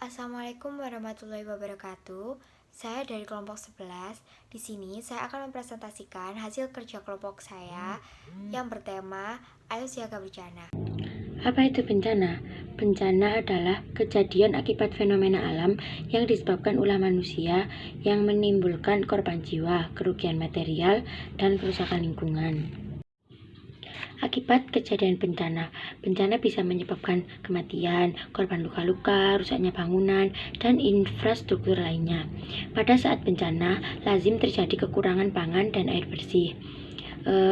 Assalamualaikum warahmatullahi wabarakatuh. Saya dari kelompok 11. Di sini saya akan mempresentasikan hasil kerja kelompok saya yang bertema Ayo Siaga Bencana. Apa itu bencana? Bencana adalah kejadian akibat fenomena alam yang disebabkan ulah manusia yang menimbulkan korban jiwa, kerugian material, dan kerusakan lingkungan. Akibat kejadian bencana, bencana bisa menyebabkan kematian, korban luka-luka, rusaknya bangunan, dan infrastruktur lainnya. Pada saat bencana, lazim terjadi kekurangan pangan dan air bersih,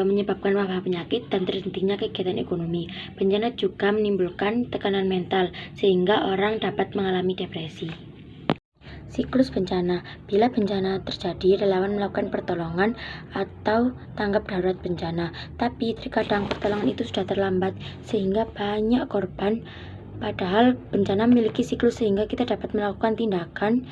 menyebabkan wabah penyakit dan terhentinya kegiatan ekonomi. Bencana juga menimbulkan tekanan mental, sehingga orang dapat mengalami depresi. Siklus bencana. Bila bencana terjadi, relawan melakukan pertolongan atau tanggap darurat bencana. Tapi terkadang pertolongan itu sudah terlambat sehingga banyak korban. Padahal bencana memiliki siklus sehingga kita dapat melakukan tindakan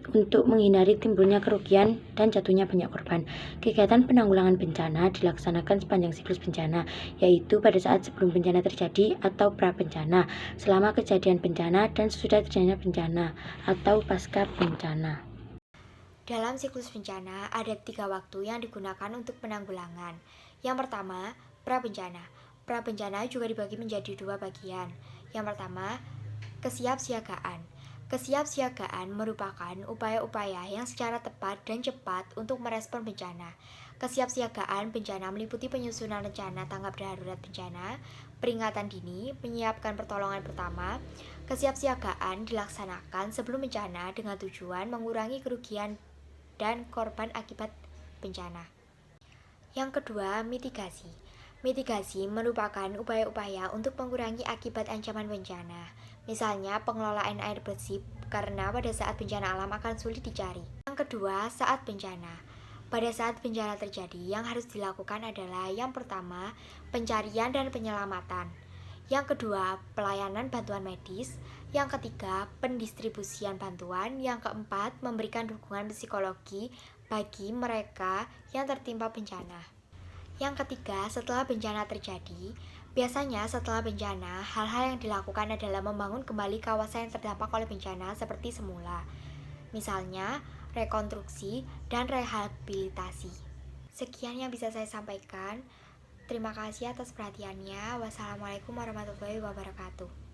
untuk menghindari timbulnya kerugian dan jatuhnya banyak korban. Kegiatan penanggulangan bencana dilaksanakan sepanjang siklus bencana, yaitu pada saat sebelum bencana terjadi atau pra-bencana, selama kejadian bencana, dan sesudah terjadinya bencana atau pasca bencana. Dalam siklus bencana ada 3 waktu yang digunakan untuk penanggulangan. Yang pertama, pra-bencana. Pra-bencana juga dibagi menjadi 2 bagian. Yang pertama, kesiapsiagaan. Kesiapsiagaan merupakan upaya-upaya yang secara tepat dan cepat untuk merespon bencana. Kesiapsiagaan bencana meliputi penyusunan rencana tanggap darurat bencana, peringatan dini, menyiapkan pertolongan pertama. Kesiapsiagaan dilaksanakan sebelum bencana dengan tujuan mengurangi kerugian dan korban akibat bencana. Yang kedua, mitigasi. Mitigasi merupakan upaya-upaya untuk mengurangi akibat ancaman bencana. Misalnya pengelolaan air bersih karena pada saat bencana alam akan sulit dicari. Yang kedua, saat bencana. Pada saat bencana terjadi, yang harus dilakukan adalah yang pertama, pencarian dan penyelamatan. Yang kedua, pelayanan bantuan medis. Yang ketiga, pendistribusian bantuan. Yang keempat, memberikan dukungan psikologi bagi mereka yang tertimpa bencana. Yang ketiga, setelah bencana terjadi, biasanya setelah bencana, hal-hal yang dilakukan adalah membangun kembali kawasan yang terdampak oleh bencana seperti semula. Misalnya, rekonstruksi dan rehabilitasi. Sekian yang bisa saya sampaikan. Terima kasih atas perhatiannya. Wassalamualaikum warahmatullahi wabarakatuh.